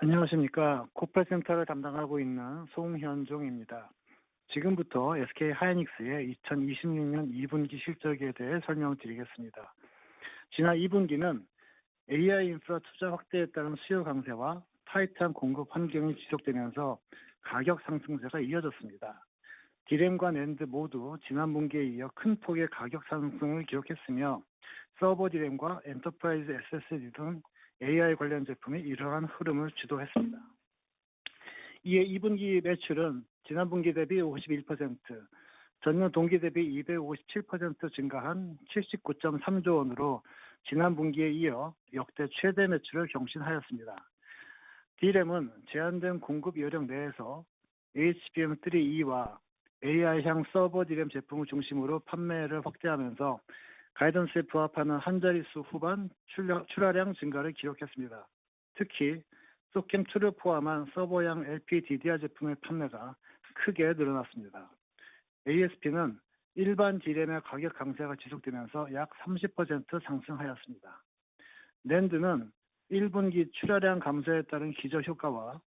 안녕하십니까. 코팔센터를 담당하고 있는 송현종입니다. 지금부터 SK 하이닉스의 2026년 2분기 실적에 대해 설명드리겠습니다. 지난 2분기는 AI 인프라 투자 확대에 따른 수요 강세와 타이트한 공급 환경이 지속되면서 가격 상승세가 이어졌습니다. 디램과 낸드 모두 지난 분기에 이어 큰 폭의 가격 상승을 기록했으며 서버 디램과 엔터프라이즈 SSD 등 AI 관련 제품이 이러한 흐름을 주도했습니다. 이에 2분기 매출은 지난 분기 대비 51%, 전년 동기 대비 257% 증가한 79.3조 원으로 지난 분기에 이어 역대 최대 매출을 경신하였습니다. D램은 제한된 공급 여력 내에서 HBM3E와 AI향 서버 D램 제품을 중심으로 판매를 확대하면서 가이던스에 부합하는 한 자릿수 후반 출하량 증가를 기록했습니다. 특히 소캠2를 포함한 서버형 LPDDR 제품의 판매가 크게 늘어났습니다. ASP는 일반 D램의 가격 강세가 지속되면서 약 30% 상승하였습니다. 낸드는 1분기 출하량 감소에 따른 기저효과와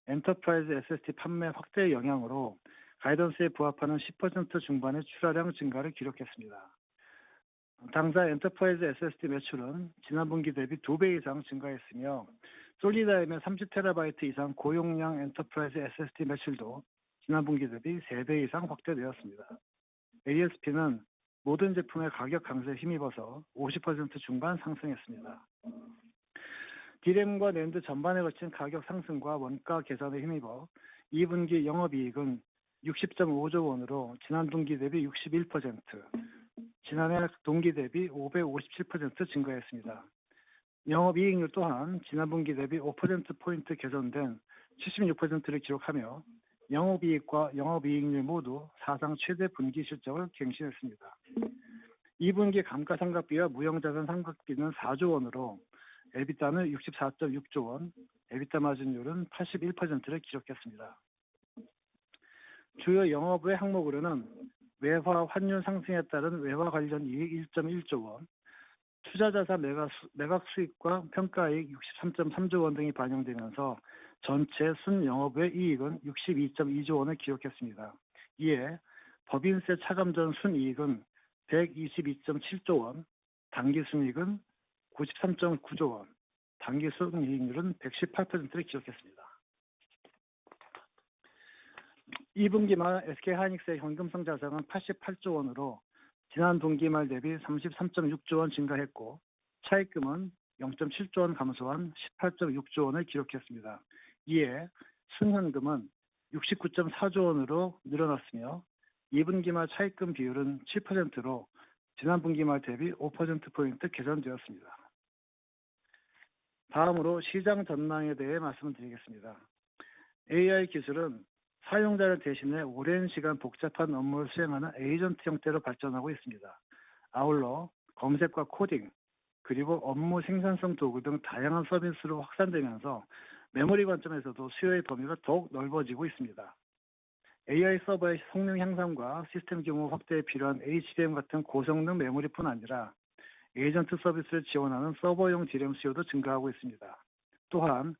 엔터프라이즈 SSD 판매 확대의 영향으로 가이던스에 부합하는 10% 중반의 출하량 증가를 기록했습니다. 당사 엔터프라이즈 SSD 매출은 지난 분기 대비 2배 이상 증가했으며 솔리다임의 30TB 이상 고용량 엔터프라이즈 SSD 매출도 지난 분기 대비 3배 이상 확대되었습니다. ASP는 모든 제품의 가격 강세에 힘입어서 50% 중반 상승했습니다. D램과 낸드 전반에 걸친 가격 상승과 원가 개선에 힘입어 2분기 영업이익은 60.5조 원으로 지난 분기 대비 61%, 지난해 동기 대비 557% 증가했습니다. 영업이익률 또한 지난 분기 대비 5%포인트 개선된 76%를 기록하며 영업이익과 영업이익률 모두 사상 최대 분기 실적을 갱신했습니다. 2분기 감가상각비와 무형자산 상각비는 4조 원으로 에비타는 64.6조 원, 에비타 마진율은 81%를 기록했습니다. 주요 영업외 항목으로는 외화 환율 상승에 따른 외화 관련 이익 1.1조 원, 투자자산 매각 수익과 평가이익 63.3조 원 등이 반영되면서 전체 순영업외 이익은 62.2조 원을 기록했습니다. 이에 법인세 차감 전 순이익은 122.7조 원, 당기순이익은 93.9조 원, 당기순이익률은 118%를 기록했습니다. 2분기 말 SK하이닉스의 현금성 자산은 88조 원으로 지난 분기 말 대비 33.6조 원 증가했고 차입금은 0.7조 원 감소한 18.6조 원을 기록했습니다. 이에 순현금은 69.4조 원으로 늘어났으며 2분기 말 차입금 비율은 7%로 지난 분기 말 대비 5%포인트 개선되었습니다. 다음으로 시장 전망에 대해 말씀드리겠습니다. AI 기술은 사용자를 대신해 오랜 시간 복잡한 업무를 수행하는 에이전트 형태로 발전하고 있습니다. 아울러 검색과 코딩, 그리고 업무 생산성 도구 등 다양한 서비스로 확산되면서 메모리 관점에서도 수요의 범위가 더욱 넓어지고 있습니다. AI 서버의 성능 향상과 시스템 규모 확대에 필요한 HBM 같은 고성능 메모리뿐 아니라 에이전트 서비스를 지원하는 서버용 D램 수요도 증가하고 있습니다. 또한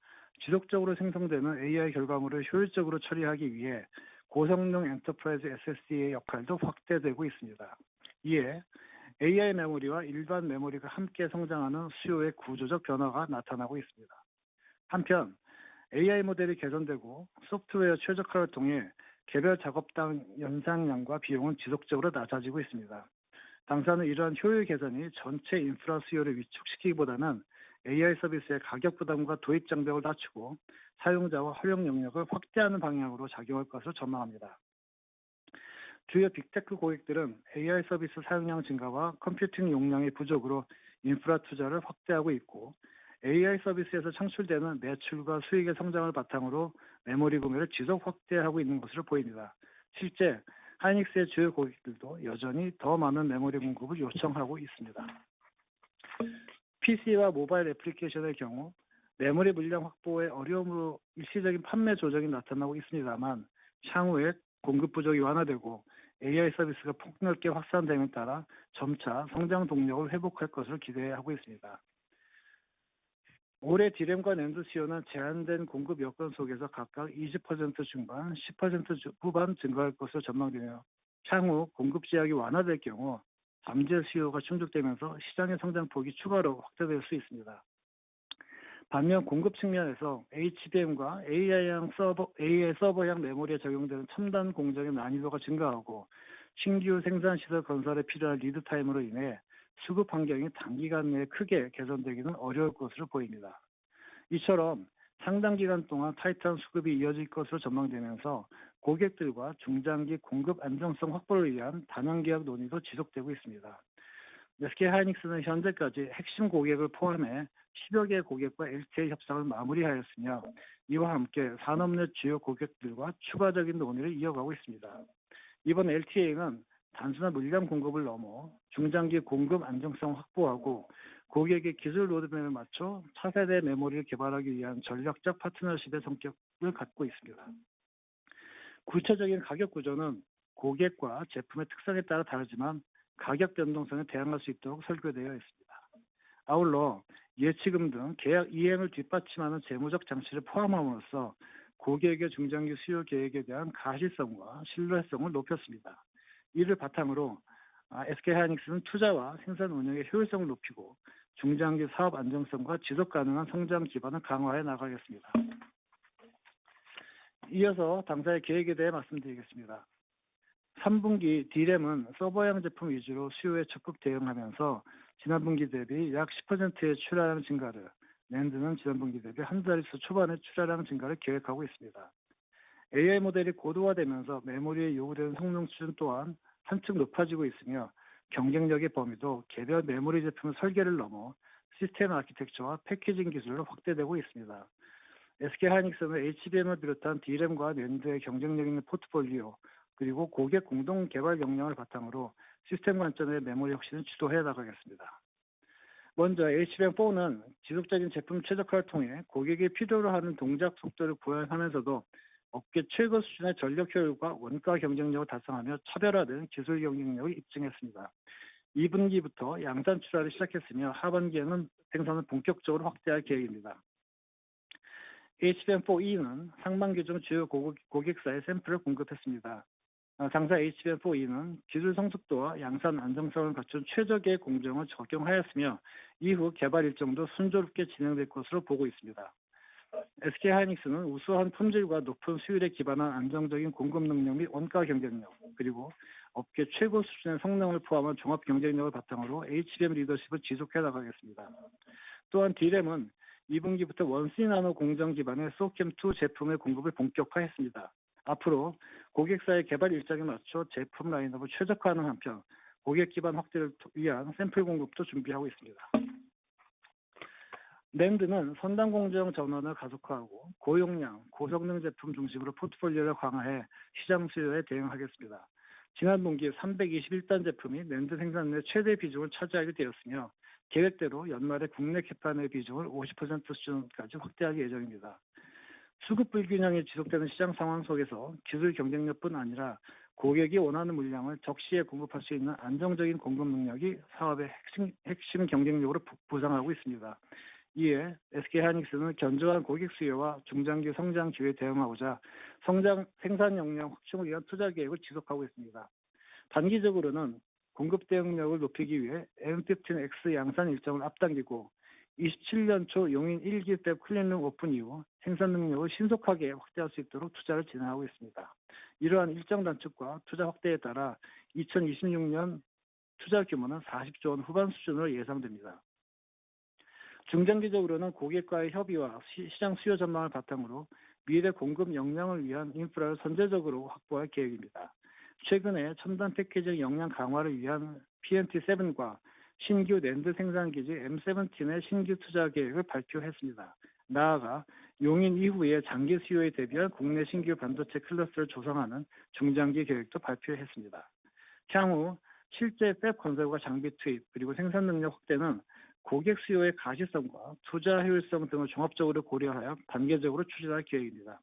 지속적으로 생성되는 AI 결과물을 효율적으로 처리하기 위해 고성능 엔터프라이즈 SSD의 역할도 확대되고 있습니다. 이에 AI 메모리와 일반 메모리가 함께 성장하는 수요의 구조적 변화가 나타나고 있습니다. 한편 AI 모델이 개선되고 소프트웨어 최적화를 통해 개별 작업당 연상량과 비용은 지속적으로 낮아지고 있습니다. 당사는 이러한 효율 개선이 전체 인프라 수요를 위축시키기보다는 AI 서비스의 가격 부담과 도입 장벽을 낮추고 사용자와 활용 영역을 확대하는 방향으로 작용할 것으로 전망합니다. 주요 빅테크 고객들은 AI 서비스 사용량 증가와 컴퓨팅 용량의 부족으로 인프라 투자를 확대하고 있고 AI 서비스에서 창출되는 매출과 수익의 성장을 바탕으로 메모리 구매를 지속 확대하고 있는 것으로 보입니다. 실제 하이닉스의 주요 고객들도 여전히 더 많은 메모리 공급을 요청하고 있습니다. PC와 모바일 애플리케이션의 경우 메모리 물량 확보의 어려움으로 일시적인 판매 조정이 나타나고 있습니다만 향후에 공급 부족이 완화되고 AI 서비스가 폭넓게 확산됨에 따라 점차 성장 동력을 회복할 것으로 기대하고 있습니다. 올해 디램과 낸드 수요는 제한된 공급 여건 속에서 각각 20% 중반, 10% 후반 증가할 것으로 전망되며 향후 공급 제약이 완화될 경우 잠재 수요가 충족되면서 시장의 성장폭이 추가로 확대될 수 있습니다. 반면 공급 측면에서 HBM과 AI 서버형 메모리에 적용되는 첨단 공정의 난이도가 증가하고 신규 생산 시설 건설에 필요한 리드 타임으로 인해 수급 환경이 단기간 내에 크게 개선되기는 어려울 것으로 보입니다. 이처럼 상당 기간 동안 타이트한 수급이 이어질 것으로 전망되면서 고객들과 중장기 공급 안정성 확보를 위한 단연 계약 논의도 지속되고 있습니다. SK하이닉스는 현재까지 핵심 고객을 포함해 10여 개 고객과 LTA 협상을 마무리하였으며 이와 함께 산업 내 주요 고객들과 추가적인 논의를 이어가고 있습니다. 이번 LTA는 단순한 물량 공급을 넘어 중장기 공급 안정성 확보하고 고객의 기술 로드맵에 맞춰 차세대 메모리를 개발하기 위한 전략적 파트너십의 성격을 갖고 있습니다. 구체적인 가격 구조는 고객과 제품의 특성에 따라 다르지만 가격 변동성에 대항할 수 있도록 설계되어 있습니다. 아울러 예치금 등 계약 이행을 뒷받침하는 재무적 장치를 포함함으로써 고객의 중장기 수요 계획에 대한 가시성과 신뢰성을 높였습니다. 이를 바탕으로 SK하이닉스는 투자와 생산 운영의 효율성을 높이고 중장기 사업 안정성과 지속 가능한 성장 기반을 강화해 나가겠습니다. 이어서 당사의 계획에 대해 말씀드리겠습니다. 3분기 D램은 서버형 제품 위주로 수요에 적극 대응하면서 지난 분기 대비 약 10%의 출하량 증가를, 낸드는 지난 분기 대비 한 자릿수 초반의 출하량 증가를 계획하고 있습니다. AI 모델이 고도화되면서 메모리에 요구되는 성능 수준 또한 한층 높아지고 있으며 경쟁력의 범위도 개별 메모리 제품의 설계를 넘어 시스템 아키텍처와 패키징 기술로 확대되고 있습니다. SK하이닉스는 HBM을 비롯한 D램과 낸드의 경쟁력 있는 포트폴리오 그리고 고객 공동 개발 역량을 바탕으로 시스템 관점의 메모리 혁신을 주도해 나가겠습니다. 먼저 HBM4는 지속적인 제품 최적화를 통해 고객이 필요로 하는 동작 속도를 구현하면서도 업계 최고 수준의 전력 효율과 원가 경쟁력을 달성하며 차별화된 기술 경쟁력을 입증했습니다. 2분기부터 양산 출하를 시작했으며 하반기에는 생산을 본격적으로 확대할 계획입니다. HBM4E는 상반기 중 주요 고객사의 샘플을 공급했습니다. 당사 HBM4E는 기술 성숙도와 양산 안정성을 갖춘 최적의 공정을 적용하였으며 이후 개발 일정도 순조롭게 진행될 것으로 보고 있습니다. SK하이닉스는 우수한 품질과 높은 수율에 기반한 안정적인 공급 능력 및 원가 경쟁력, 그리고 업계 최고 수준의 성능을 포함한 종합 경쟁력을 바탕으로 HBM 리더십을 지속해 나가겠습니다. 또한 D램은 2분기부터 원시 나노 공정 기반의 소캠2 제품의 공급을 본격화했습니다. 앞으로 고객사의 개발 일정에 맞춰 제품 라인업을 최적화하는 한편 고객 기반 확대를 위한 샘플 공급도 준비하고 있습니다. 낸드는 선단 공정 전환을 가속화하고 고용량, 고성능 제품 중심으로 포트폴리오를 강화해 시장 수요에 대응하겠습니다. 지난 분기 321단 제품이 낸드 생산 내 최대 비중을 차지하게 되었으며 계획대로 연말에 국내 캐판의 비중을 50% 수준까지 확대할 예정입니다. 수급 불균형이 지속되는 시장 상황 속에서 기술 경쟁력뿐 아니라 고객이 원하는 물량을 적시에 공급할 수 있는 안정적인 공급 능력이 사업의 핵심 경쟁력으로 부상하고 있습니다. 이에 SK하이닉스는 견조한 고객 수요와 중장기 성장 기회에 대응하고자 생산 역량 확충을 위한 투자 계획을 지속하고 있습니다. 단기적으로는 공급 대응력을 높이기 위해 M15X 양산 일정을 앞당기고 27년 초 용인 1기 팹 클린룸 오픈 이후 생산 능력을 신속하게 확대할 수 있도록 투자를 진행하고 있습니다. 이러한 일정 단축과 투자 확대에 따라 2026년 투자 규모는 40조 원 후반 수준으로 예상됩니다. 중장기적으로는 고객과의 협의와 시장 수요 전망을 바탕으로 미래 공급 역량을 위한 인프라를 선제적으로 확보할 계획입니다. 최근에 첨단 패키징 역량 강화를 위한 PNT7과 신규 낸드 생산기지 M17의 신규 투자 계획을 발표했습니다. 나아가 용인 이후에 장기 수요에 대비한 국내 신규 반도체 클러스터를 조성하는 중장기 계획도 발표했습니다. 향후 실제 팹 건설과 장비 투입 그리고 생산 능력 확대는 고객 수요의 가시성과 투자 효율성 등을 종합적으로 고려하여 단계적으로 추진할 계획입니다.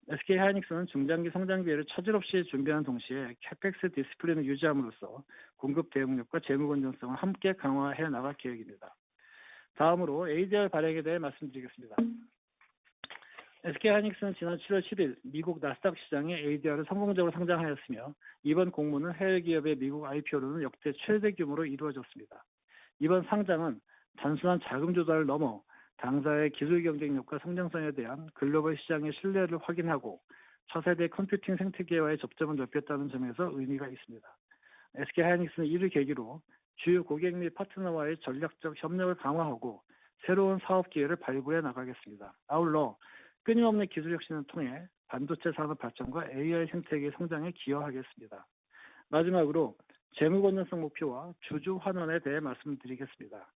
SK하이닉스는 중장기 성장 기회를 차질 없이 준비하는 동시에 캐펙스 디스플레이를 유지함으로써 공급 대응력과 재무 건전성을 함께 강화해 나갈 계획입니다. 다음으로 ADR 발행에 대해 말씀드리겠습니다. SK하이닉스는 지난 7월 10일 미국 나스닥 시장에 ADR을 성공적으로 상장하였으며 이번 공모는 해외 기업의 미국 IPO로는 역대 최대 규모로 이루어졌습니다. 이번 상장은 단순한 자금 조달을 넘어 당사의 기술 경쟁력과 성장성에 대한 글로벌 시장의 신뢰를 확인하고 차세대 컴퓨팅 생태계와의 접점을 넓혔다는 점에서 의미가 있습니다. SK하이닉스는 이를 계기로 주요 고객 및 파트너와의 전략적 협력을 강화하고 새로운 사업 기회를 발굴해 나가겠습니다. 아울러 끊임없는 기술 혁신을 통해 반도체 산업 발전과 AI 생태계 성장에 기여하겠습니다. 마지막으로 재무 건전성 목표와 주주 환원에 대해 말씀드리겠습니다.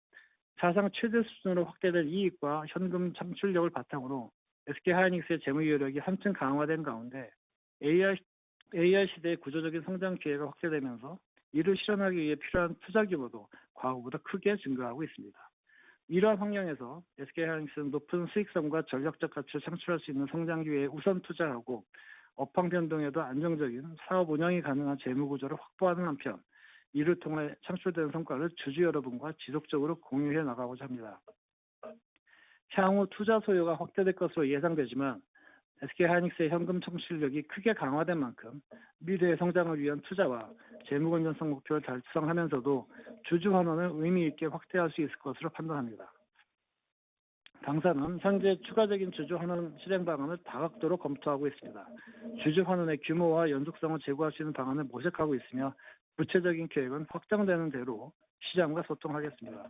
사상 최대 수준으로 확대된 이익과 현금 창출력을 바탕으로 SK하이닉스의 재무 여력이 한층 강화된 가운데 AI 시대의 구조적인 성장 기회가 확대되면서 이를 실현하기 위해 필요한 투자 규모도 과거보다 크게 증가하고 있습니다. 이러한 환경에서 SK하이닉스는 높은 수익성과 전략적 가치를 창출할 수 있는 성장 기회에 우선 투자하고 업황 변동에도 안정적인 사업 운영이 가능한 재무 구조를 확보하는 한편 이를 통해 창출되는 성과를 주주 여러분과 지속적으로 공유해 나가고자 합니다. 향후 투자 소요가 확대될 것으로 예상되지만 SK하이닉스의 현금 창출력이 크게 강화된 만큼 미래의 성장을 위한 투자와 재무 건전성 목표를 달성하면서도 주주 환원을 의미 있게 확대할 수 있을 것으로 판단합니다. 당사는 현재 추가적인 주주 환원 실행 방안을 다각도로 검토하고 있습니다. 주주 환원의 규모와 연속성을 제고할 수 있는 방안을 모색하고 있으며 구체적인 계획은 확정되는 대로 시장과 소통하겠습니다.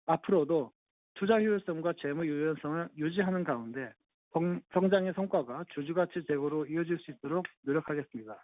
앞으로도 투자 효율성과 재무 유연성을 유지하는 가운데 성장의 성과가 주주가치 제고로 이어질 수 있도록 노력하겠습니다.